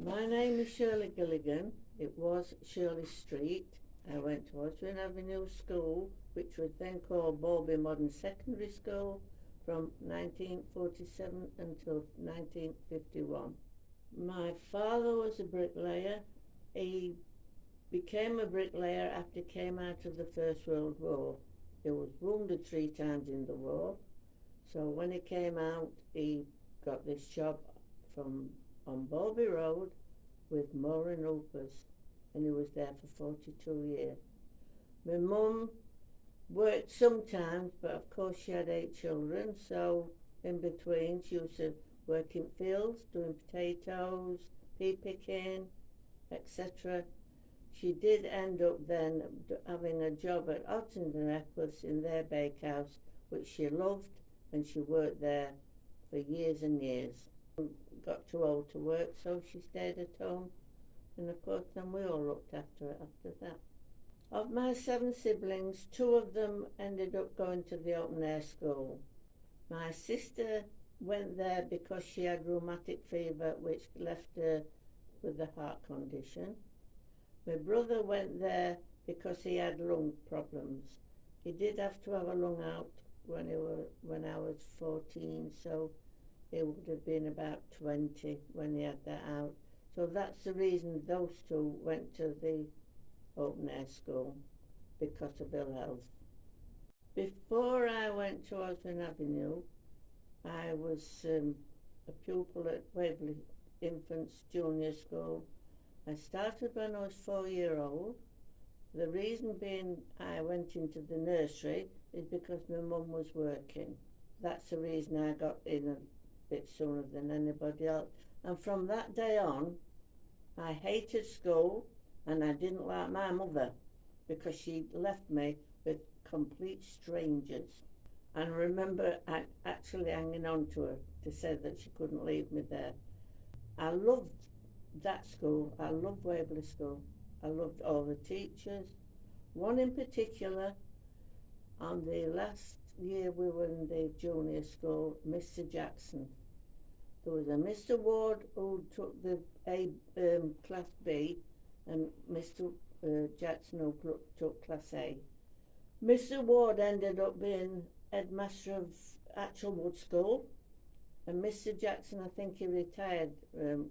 My name is Shirley Gilligan. It was Shirley Street. I went to Oswin Avenue School, which was then called Ballroom Modern Secondary School, from 1947 until 1951. My father was a bricklayer. He became a bricklayer after he came out of the First World War. He was wounded 3 times in the war. So when he came out, he got this job on Bowlby Road with Moore and Hoopers, and he was there for 42 years. My mum worked sometimes, but of course she had 8 children, so in between she used to work in fields, doing potatoes, pea picking, etc. She did end up then having a job at Ottens and Eccles in their bakehouse, which she loved, and she worked there for years and years. Got too old to work, so she stayed at home, and of course then we all looked after her after that. Of my 7 siblings, 2 of them ended up going to the open air school. My sister went there because she had rheumatic fever, which left her with a heart condition. My brother went there because he had lung problems. He did have to have a lung out when I was 14, so it would have been about 20 when he had that out. So that's the reason those 2 went to the open air school, because of ill health. Before I went to Oswin Avenue, I was a pupil at Waverley Infants Junior School. I started when I was 4-year-old. The reason being I went into the nursery is because my mum was working. That's the reason I got in a bit sooner than anybody else. And from that day on, I hated school, and I didn't like my mother because she left me with complete strangers. And I remember actually hanging on to her to say that she couldn't leave me there. I loved that school. I loved Waverley School. I loved all the teachers. One in particular, on the last year we were in the junior school, Mr. Jackson. There was a Mr. Ward who took the Class B, and Mr. Jackson who took Class A. Mr. Ward ended up being headmaster of Actualwood School, and Mr. Jackson, I think he retired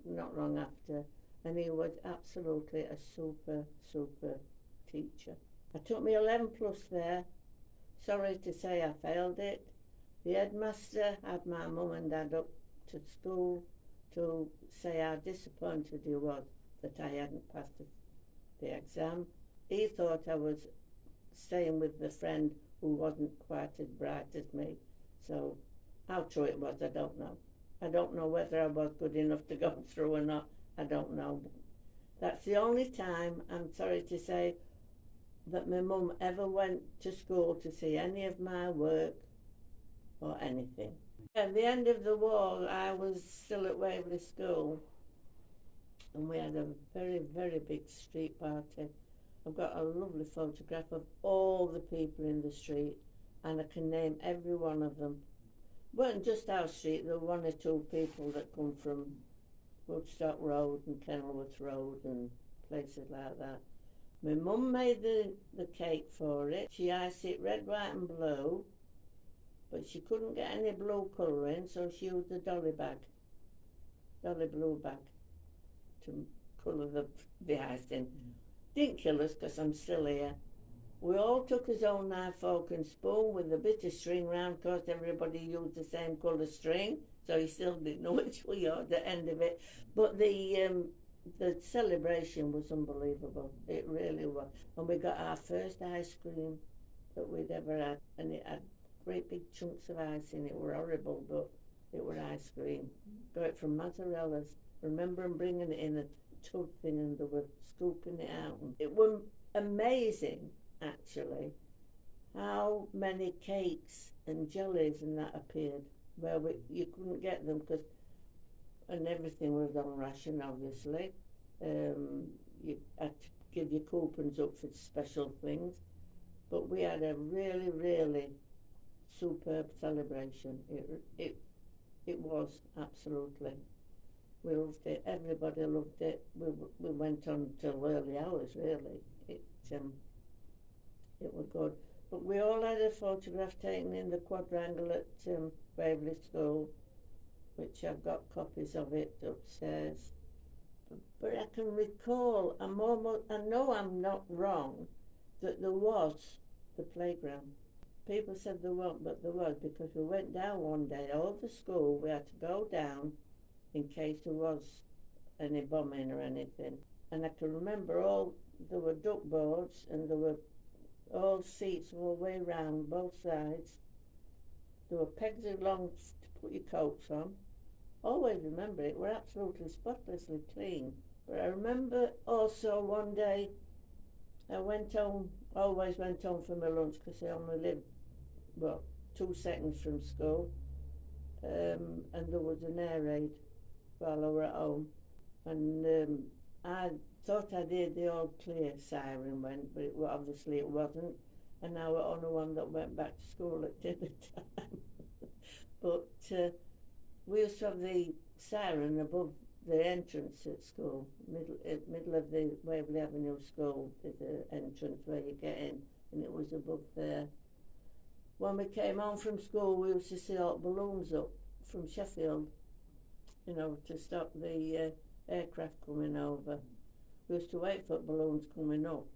not long after, and he was absolutely a super teacher. I took my 11 plus there. Sorry to say I failed it. The headmaster had my mum and dad up to school to say how disappointed he was that I hadn't passed the exam. He thought I was staying with the friend who wasn't quite as bright as me. So how true it was, I don't know. I don't know whether I was good enough to go through or not. I don't know. That's the only time, I'm sorry to say, that my mum ever went to school to see any of my work or anything. At the end of the war, I was still at Waverley School, and we had a very big street party. I've got a lovely photograph of all the people in the street, and I can name every one of them. It wasn't just our street, there were 1 or 2 people that come from Woodstock Road and Kenilworth Road and places like that. My mum made the cake for it. She iced it red, white and blue, but she couldn't get any blue colour in, so she used the dolly blue bag, to colour the ice in. Didn't kill us because I'm still here. We all took his own knife, fork and spoon with a bit of string round, because everybody used the same colour string, so you still didn't know which way you at the end of it. But the celebration was unbelievable. It really was. And we got our first ice cream that we'd ever had, and it had great big chunks of ice in it. It were horrible, but it were ice cream. Got it from Mazzarella's. Remember them bringing it in a tub thing, and they were scooping it out. It was amazing, actually, how many cakes and jellies and that appeared where you couldn't get them and everything was on ration, obviously. You had to give your coupons up for special things, but we had a really superb celebration. It was absolutely. We loved it. Everybody loved it. We went on till early hours, really. It was good. But we all had a photograph taken in the quadrangle at Waverley School, which I've got copies of it upstairs. But I can recall, I know I'm not wrong, that there was the playground. People said there weren't, but there was, because we went down one day, all the school, we had to go down in case there was any bombing or anything. And I can remember there were duck boards, and there were all seats all the way round, both sides. There were pegs along to put your coats on. Always remember it, we're absolutely spotlessly clean. But I remember also one day I always went home for my lunch, because I only lived, 2 seconds from school. And there was an air raid while I were at home. And I thought I did the all clear siren went, but obviously it wasn't. And I was on the one that went back to school at dinner time. But we used to have the siren above the entrance at school, middle of the Waverley Avenue school. There's an entrance where you get in, and it was above there. When we came home from school, we used to see all the balloons up from Sheffield, to stop the aircraft coming over. We used to wait for balloons coming up.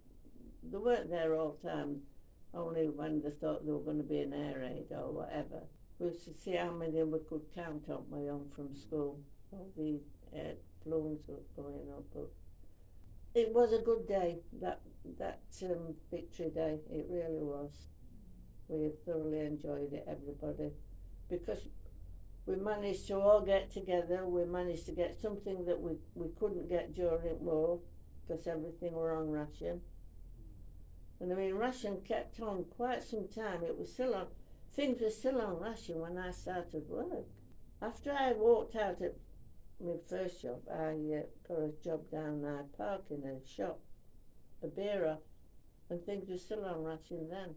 They weren't there all the time, only when they thought there were going to be an air raid or whatever. We used to see how many we could count on my own from school. All the balloons were going up. But it was a good day, that victory day. It really was. We thoroughly enjoyed it, everybody, because we managed to all get together. We managed to get something that we couldn't get during war, because everything were on ration. And I mean, ration kept on quite some time. It was still on. Things were still on ration when I started work. After I walked out at my first job, I got a job down Hyde Park in a shop, a beer off, and things were still on ration then.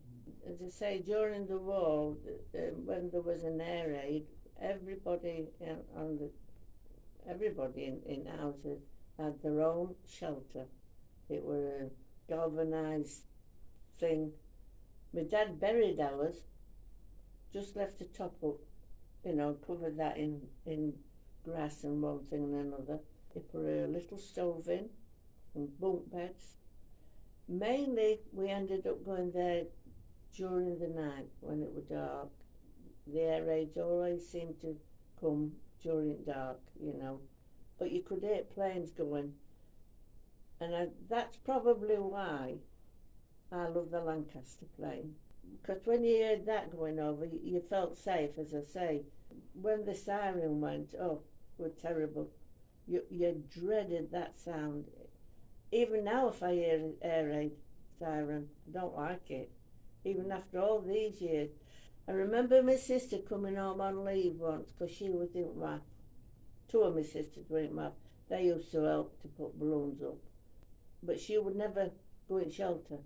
As I say, during the war, when there was an air raid, everybody in houses had their own shelter. It was a galvanised thing. My dad buried ours, just left the top up, covered that in grass and one thing and another. They put a little stove in and bunk beds. Mainly, we ended up going there during the night when it was dark. The air raids always seemed to come during dark, but you could hear planes going. And that's probably why I love the Lancaster plane. Because when you heard that going over, you felt safe, as I say. When the siren went, it was terrible. You dreaded that sound. Even now, if I hear an air raid siren, I don't like it. Even after all these years. I remember my sister coming home on leave once, because she was in RAF. 2 of my sisters were in RAF. They used to help to put balloons up. But she would never go in shelter.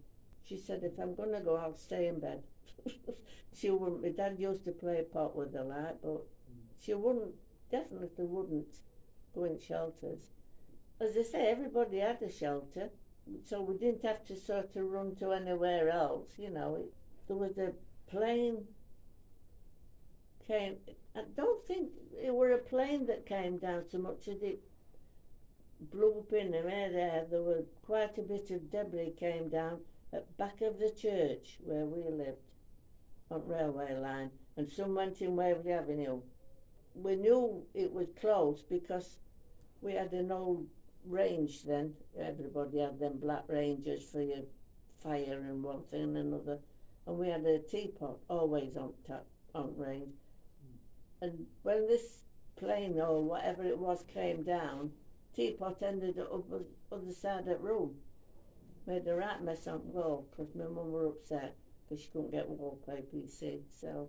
She said, if I'm going to go, I'll stay in bed. She wouldn't. My dad used to play pot with her, but she definitely wouldn't go in shelters. As I say, everybody had a shelter, so we didn't have to sort of run to anywhere else, There was a plane came. I don't think it were a plane that came down so much as it blew up in the air. There was quite a bit of debris came down at back of the church where we lived, on railway line, and some went in Waverley Avenue. We knew it was close because we had an old range then. Everybody had them black Rangers for your fire and one thing and another, and we had a teapot always on range. And when this plane or whatever it was came down, Teapot ended up the other side of the room. Made a right mess on the wall, because my mum were upset because she couldn't get wallpaper, you see, so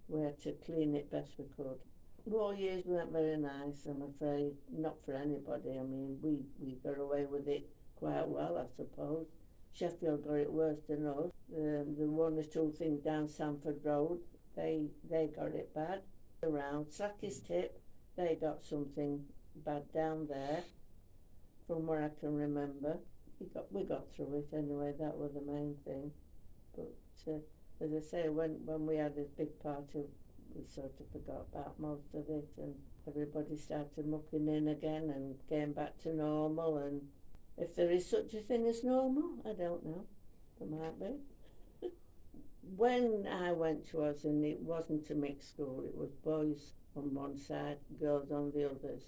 we had to clean it best we could. War years weren't very nice, I'm afraid, not for anybody. I mean, we got away with it quite well, I suppose. Sheffield got it worse than us. The 1 or 2 things down Sanford Road, they got it bad. Around Slacky's Tip, they got something bad down there, from what I can remember. We got through it anyway, that was the main thing. But as I say, when we had this big party, we sort of forgot about most of it, and everybody started mucking in again and came back to normal. And if there is such a thing as normal, I don't know. There might be. When I went to Oswin, it wasn't a mixed school. It was boys on one side, girls on the others.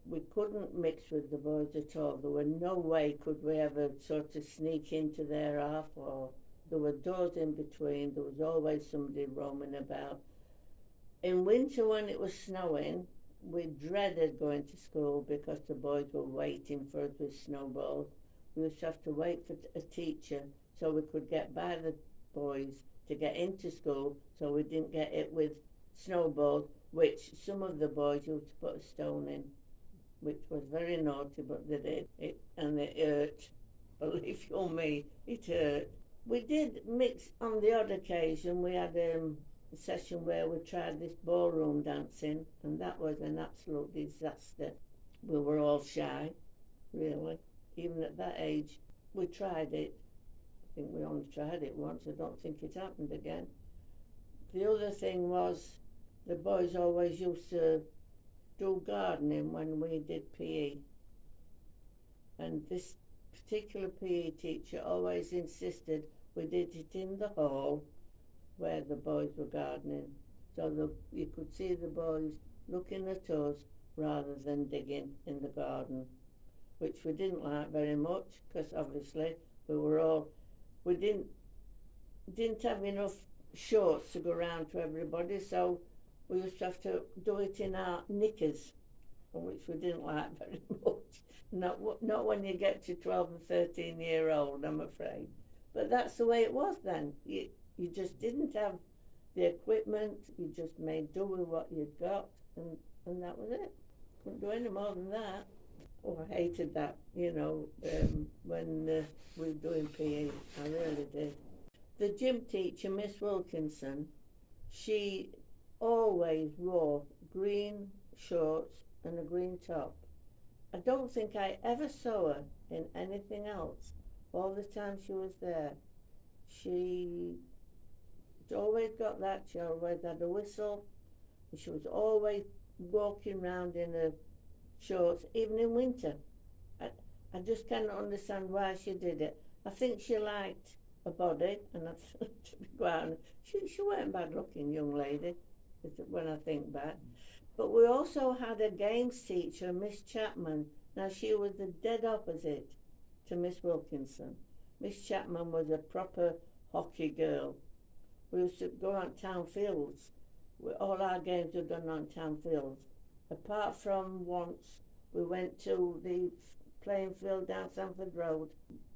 We couldn't mix with the boys at all. There were no way could we ever sort of sneak into their half, or there were doors in between. There was always somebody roaming about. In winter, when it was snowing, we dreaded going to school because the boys were waiting for us with snowballs. We used to have to wait for a teacher so we could get by the boys to get into school, so we didn't get it with snowballs, which some of the boys used to put a stone in, which was very naughty, but they did it, and it hurt. Believe you me, it hurt. We did mix on the odd occasion. We had a session where we tried this ballroom dancing, and that was an absolute disaster. We were all shy, really. Even at that age, we tried it. I think we only tried it once. I don't think it happened again. The other thing was the boys always used to do gardening when we did PE. And this particular PE teacher always insisted we did it in the hall where the boys were gardening. So you could see the boys looking at us rather than digging in the garden, which we didn't like very much because obviously we didn't have enough shorts to go around to everybody, so we used to have to do it in our knickers, which we didn't like very much. Not when you get to 12 and 13-year-old, I'm afraid. But that's the way it was then. You just didn't have the equipment. You just made do with what you'd got, and that was it. Couldn't do any more than that. Oh, I hated that, when we were doing PE. I really did. The gym teacher, Miss Wilkinson, she always wore green shorts and a green top. I don't think I ever saw her in anything else all the time she was there. She always got that. She always had a whistle. And she was always walking around in her shorts, even in winter. I just cannot understand why she did it. I think she liked her body, and to be quite honest, she weren't bad looking young lady, when I think back. But we also had a games teacher, Miss Chapman. Now she was the dead opposite to Miss Wilkinson. Miss Chapman was a proper hockey girl. We used to go on town fields. All our games were done on town fields. Apart from once we went to the playing field down Sanford Road.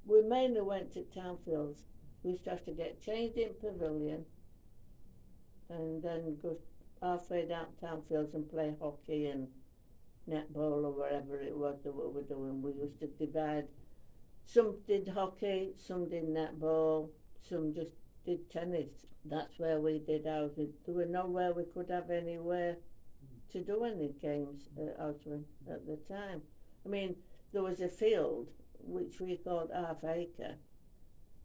We mainly went to town fields. We used to have to get changed in pavilion and then go halfway down town fields and play hockey and netball or whatever it was that we were doing. We used to divide. Some did hockey, some did netball, some just did tennis. That's where we did ours. There were nowhere we could have anywhere to do any games at Oswin at the time. I mean, there was a field which we called half acre.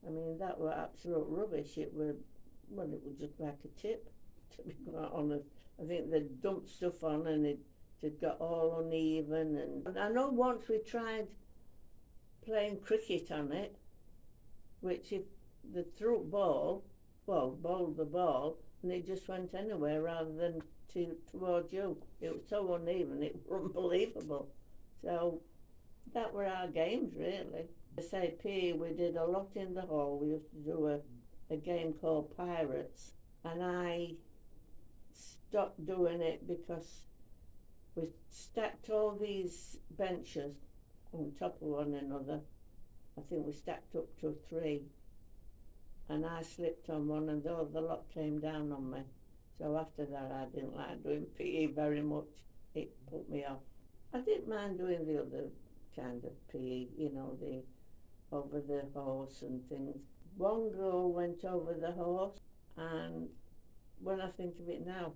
I mean, that were absolute rubbish. It was just like a tip, to be quite honest. I think they dumped stuff on and it got all uneven. And I know once we tried playing cricket on it, which if they threw bowled the ball, and it just went anywhere rather than towards you. It was so uneven, it was unbelievable. So that were our games, really. I say PE, we did a lot in the hall. We used to do a game called Pirates, and I stopped doing it because we stacked all these benches on top of one another. I think we stacked up to 3, and I slipped on one and all the lot came down on me. So after that I didn't like doing PE very much. It put me off. I didn't mind doing the other kind of PE, the over the horse and things. One girl went over the horse, and when I think of it now,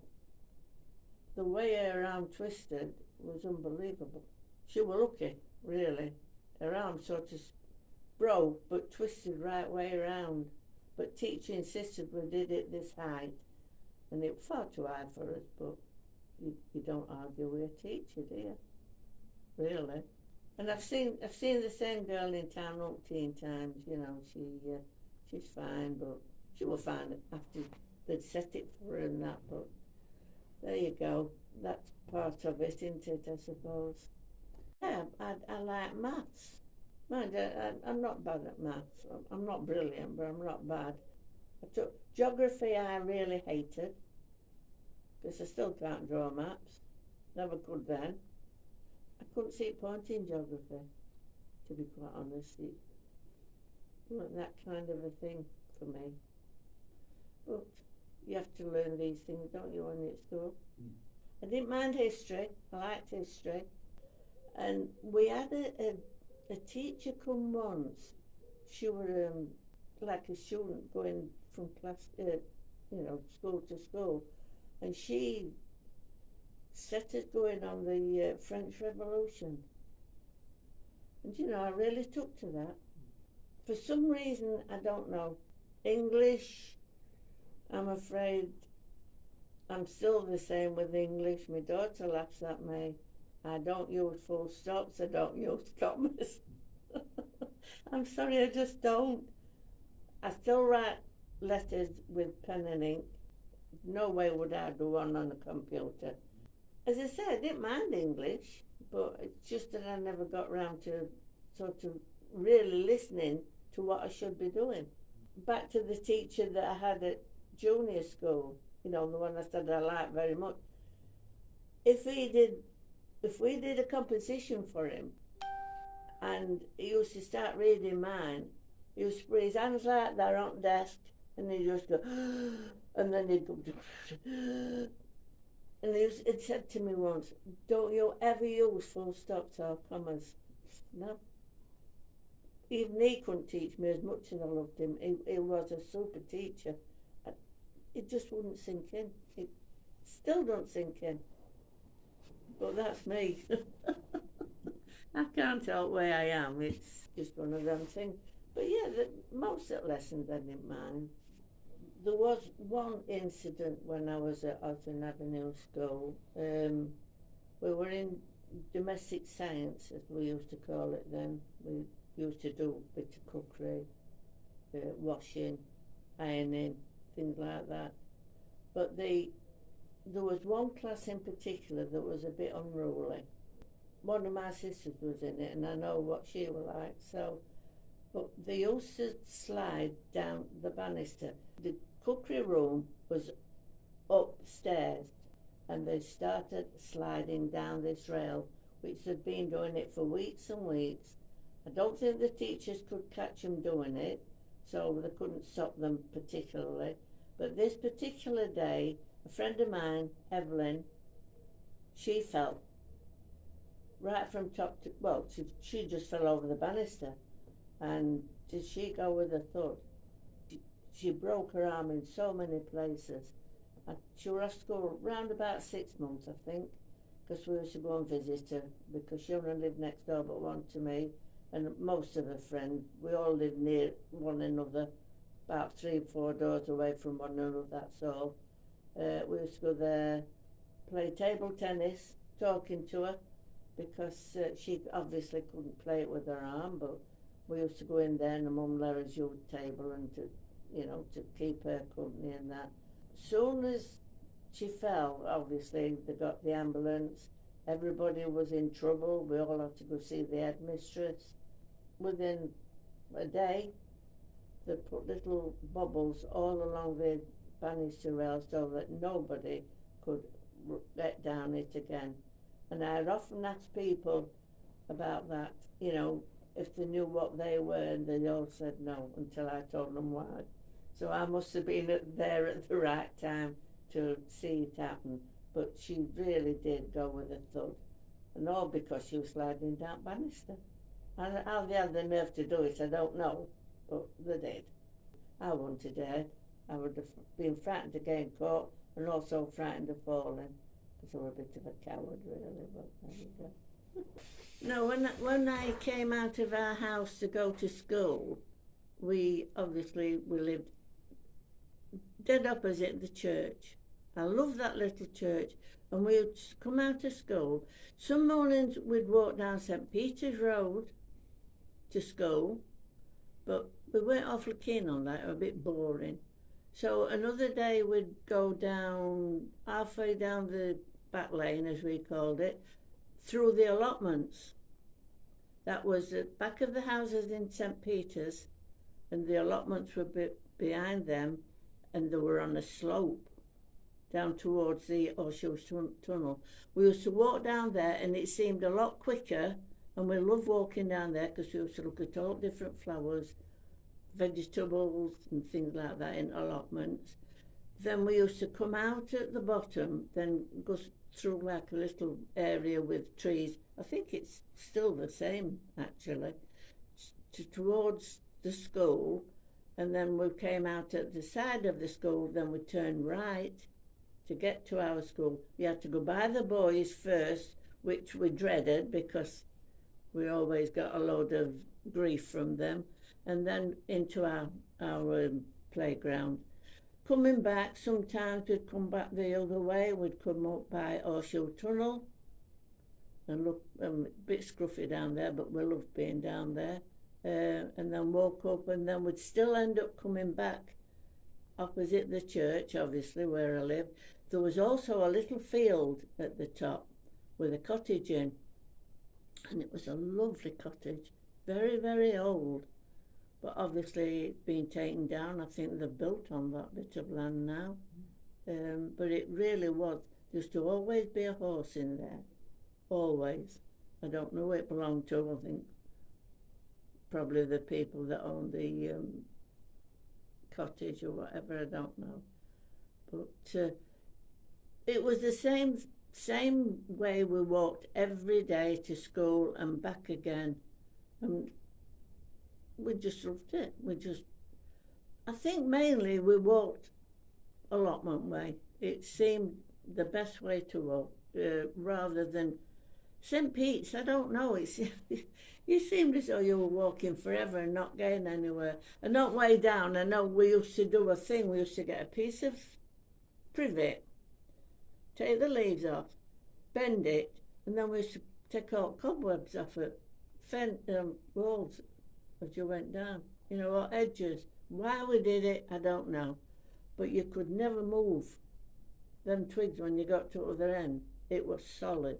the way her arm twisted was unbelievable. She was lucky, really. Her arm sort of broke, but twisted right way around. But teacher insisted we did it this height, and it was far too high for us, but you don't argue with a teacher, do you? Really. And I've seen the same girl in town umpteen times, you know, she's fine, but she will fine after they'd set it for her and that, but there you go. That's part of it, isn't it, I suppose. Yeah, I like maths. Mind, I'm not bad at maths. I'm not brilliant, but I'm not bad. Geography I really hated, because I still can't draw maps. Never could then. I couldn't see a point in geography, to be quite honest. It wasn't that kind of a thing for me. But you have to learn these things, don't you, when you're at school? I didn't mind history. I liked history. And we had a teacher come once. She was like a student going from class, school to school. And she set us going on the French Revolution. And, you know, I really took to that. For some reason, I don't know, English, I'm afraid I'm still the same with English. My daughter laughs at me. I don't use full stops, I don't use commas. I'm sorry, I just don't. I still write letters with pen and ink. No way would I do one on a computer. As I said, I didn't mind English, but it's just that I never got round to sort of really listening to what I should be doing. Back to the teacher that I had at junior school, you know, the one I said I liked very much. If we did a composition for him, and he used to start reading mine, he used to put his hands like that on the desk, and he'd just go, and then he'd go, and he said to me once, don't you ever use full stops or commas. No. Even he couldn't teach me as much as I loved him. He was a super teacher. It just wouldn't sink in. It still don't sink in. But that's me. I can't help where I am. It's just one of them things. But yeah, most of the lessons I didn't mind. There was one incident when I was at Oswin Avenue School. We were in domestic science, as we used to call it then. We used to do a bit of cookery, washing, ironing, things like that. But there was one class in particular that was a bit unruly. One of my sisters was in it, and I know what she was like. But they used to slide down the banister. The cookery room was upstairs, and they started sliding down this rail, which had been doing it for weeks and weeks. I don't think the teachers could catch them doing it, so they couldn't stop them particularly. But this particular day, a friend of mine, Evelyn, she fell right from top to, well, she just fell over the banister. And did she go with a thud? She broke her arm in so many places. And she was off school round about 6 months, I think, because we used to go and visit her, because she only lived next door but one to me, and most of her friends, we all lived near one another, about 3 or 4 doors away from one another, that's all. We used to go there, play table tennis, talking to her, because she obviously couldn't play it with her arm, but we used to go in there and Mum let us use the table and to keep her company and that. Soon as she fell, obviously they got the ambulance. Everybody was in trouble. We all had to go see the headmistress. Within a day, they put little bubbles all along the banister rail so that nobody could get down it again. And I had often asked people about that, you know, if they knew what they were, and they all said no until I told them why. So I must have been there at the right time to see it happen. But she really did go with a thud, and all because she was sliding down banister. And how they had the nerve to do it, I don't know, but they did. I wouldn't have dared. I would have been frightened of getting caught and also frightened of falling. because I was a bit of a coward, really, but there you go. No, when I came out of our house to go to school, we lived dead opposite the church. I love that little church. And we'd come out of school. Some mornings we'd walk down St. Peter's Road to school, but we weren't awfully keen on that, it was a bit boring. So another day we'd go down, halfway down the back lane, as we called it, through the allotments. That was the back of the houses in St. Peter's, and the allotments were behind them, and they were on a slope down towards the Horseshoe Tunnel. We used to walk down there, and it seemed a lot quicker, and we loved walking down there because we used to look at all different flowers, vegetables and things like that in allotments. Then we used to come out at the bottom, then go through like a little area with trees. I think it's still the same, actually, towards the school, and then we came out at the side of the school, then we turned right to get to our school. We had to go by the boys first, which we dreaded because we always got a load of grief from them, and then into our playground. Coming back, sometimes we'd come back the other way. We'd come up by Horseshoe Tunnel and look, a bit scruffy down there, but we loved being down there. And then walk up, and then we'd still end up coming back opposite the church, obviously, where I lived. There was also a little field at the top with a cottage in, and it was a lovely cottage, very, very old, but obviously it's been taken down. I think they've built on that bit of land now, but it really was. There used to always be a horse in there, always. I don't know who it belonged to. I think probably the people that own the cottage or whatever, I don't know. But it was the same way we walked every day to school and back again. And we just loved it. I think mainly we walked allotment way. It seemed the best way to walk, rather than St. Pete's. I don't know, you seemed as though you were walking forever and not getting anywhere. And that way down, I know we used to do a thing. We used to get a piece of privet, take the leaves off, bend it, and then we used to take all cobwebs off it, walls as you went down, or edges. Why we did it, I don't know. But you could never move them twigs when you got to the other end. It was solid.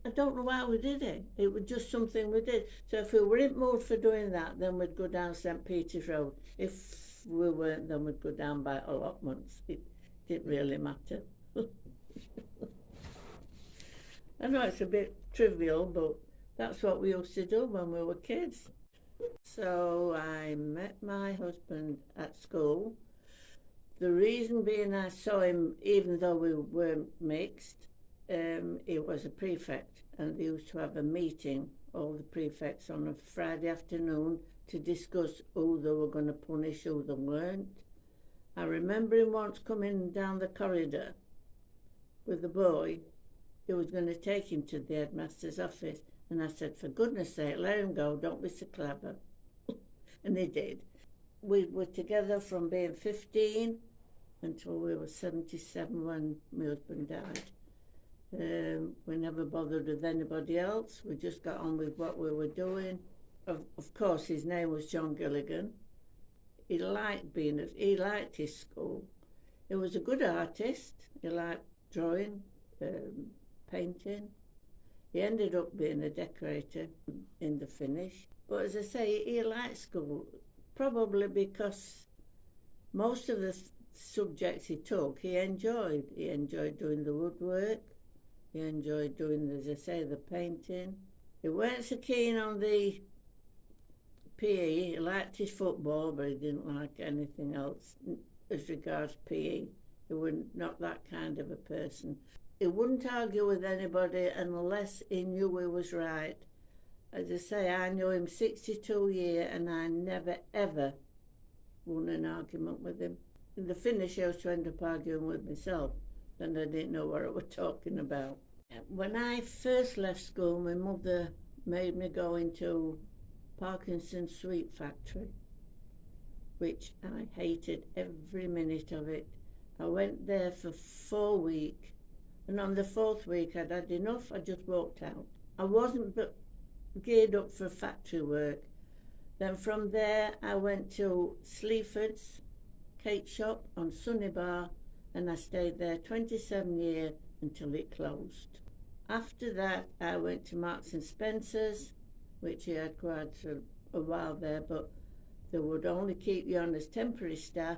I don't know why we did it. It was just something we did. So if we were in mood for doing that, then we'd go down St. Peter's Road. If we weren't, then we'd go down by allotments. It didn't really matter. I know it's a bit trivial, but that's what we used to do when we were kids. So I met my husband at school. The reason being I saw him, even though we weren't mixed, he was a prefect, and they used to have a meeting, all the prefects, on a Friday afternoon to discuss who they were going to punish, who they weren't. I remember him once coming down the corridor with a boy. He was going to take him to the headmaster's office, and I said, for goodness sake, let him go, don't be so clever. And he did. We were together from being 15 until we were 77 when my husband died. We never bothered with anybody else. We just got on with what we were doing. Of course, his name was John Gilligan. He liked his school. He was a good artist. He liked drawing, painting. He ended up being a decorator in the finish. But as I say, he liked school, probably because most of the subjects he took, he enjoyed. He enjoyed doing the woodwork. He enjoyed doing, as I say, the painting. He weren't so keen on the PE. He liked his football, but he didn't like anything else as regards PE. He was not that kind of a person. He wouldn't argue with anybody unless he knew he was right. As I say, I knew him 62 years, and I never, ever won an argument with him. In the finish, I used to end up arguing with myself, and I didn't know what I was talking about. When I first left school, my mother made me go into Parkinson's Sweet Factory, which I hated every minute of it. I went there for 4 weeks, and on the 4th week I'd had enough. I just walked out. I wasn't geared up for factory work. Then from there I went to Sleaford's cake shop on Sunny Bar, and I stayed there 27 years until it closed. After that I went to Marks and Spencer's, which I had quite a while there, but they would only keep you on as temporary staff.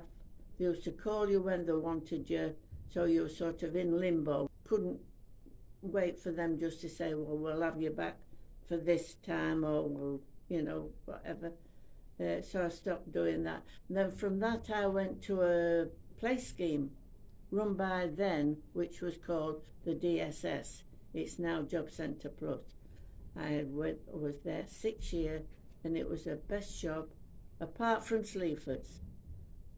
They used to call you when they wanted you, so you were sort of in limbo. Couldn't wait for them just to say, well, we'll have you back for this time, or we'll, whatever. So I stopped doing that. And then from that I went to a play scheme run by then, which was called the DSS. It's now Job Centre Plus. I was there 6 years, and it was the best job, apart from Sleaford's,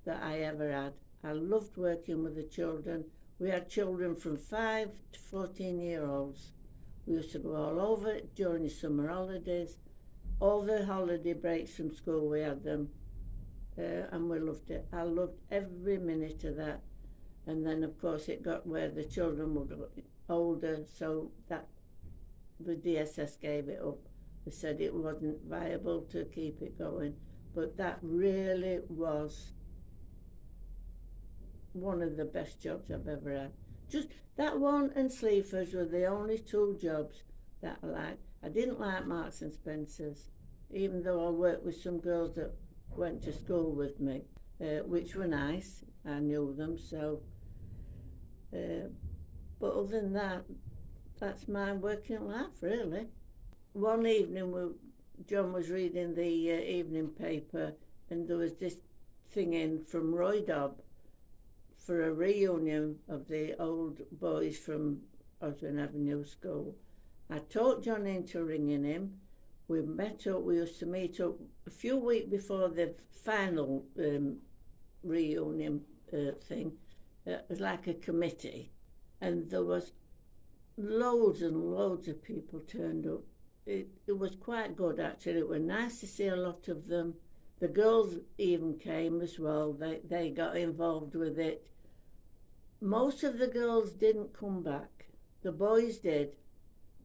that I ever had. I loved working with the children. We had children from 5 to 14-year-olds. We used to go all over it during the summer holidays. All the holiday breaks from school, we had them, and we loved it. I loved every minute of that. And then, of course, it got where the children were older, so that the DSS gave it up. They said it wasn't viable to keep it going. But that really was one of the best jobs I've ever had. Just that one and Sleaford's were the only 2 jobs that I liked. I didn't like Marks and Spencer's, even though I worked with some girls that went to school with me, which were nice. I knew them, so. But other than that, that's my working life, really. One evening, John was reading the evening paper, and there was this thing in from Roy Dobb for a reunion of the old boys from Oswin Avenue School. I talked John into ringing him. We met up. We used to meet up a few weeks before the final reunion thing. It was like a committee, and there was loads and loads of people turned up. It was quite good, actually. It was nice to see a lot of them. The girls even came as well. They got involved with it. Most of the girls didn't come back. The boys did.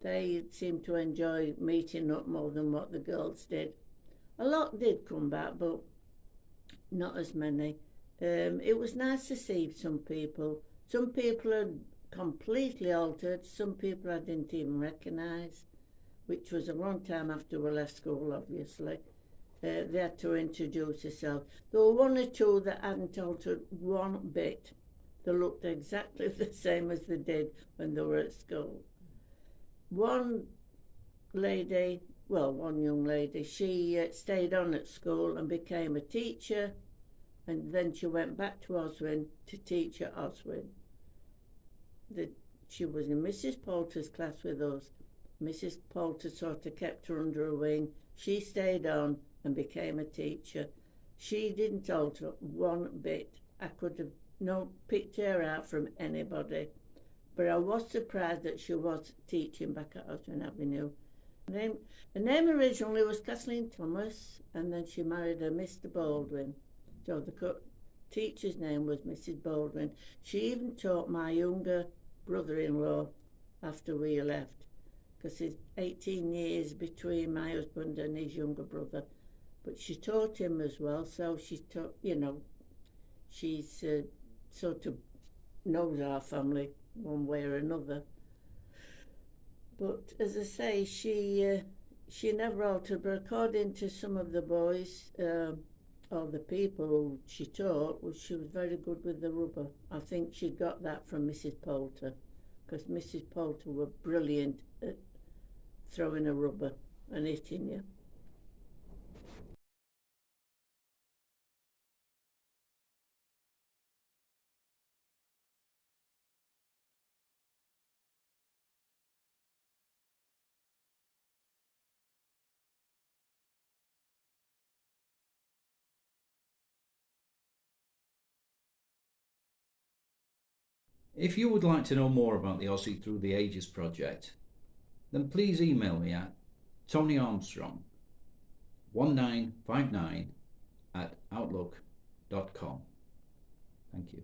They seemed to enjoy meeting up more than what the girls did. A lot did come back, but not as many. It was nice to see some people. Some people had completely altered. Some people I didn't even recognise, which was a long time after we left school, obviously. They had to introduce themselves. There were 1 or 2 that hadn't altered one bit. They looked exactly the same as they did when they were at school. One young lady, she stayed on at school and became a teacher, and then she went back to Oswin to teach at Oswin. She was in Mrs. Poulter's class with us. Mrs. Poulter sort of kept her under her wing. She stayed on and became a teacher. She didn't alter one bit. I could have picked her out from anybody. But I was surprised that she was teaching back at Oswin Avenue. Her name originally was Kathleen Thomas, and then she married a Mr. Baldwin. So the teacher's name was Mrs. Baldwin. She even taught my younger brother-in-law after we left, because it's 18 years between my husband and his younger brother. But she taught him as well, so she taught, she's sort of knows our family one way or another. But as I say, she never altered, but according to some of the boys, or the people who she taught, she was very good with the rubber. I think she got that from Mrs. Poulter, because Mrs. Poulter were brilliant at throwing a rubber and hitting you. If you would like to know more about the Ossie Through the Ages project, then please email me at tonyarmstrong1959@outlook.com. Thank you.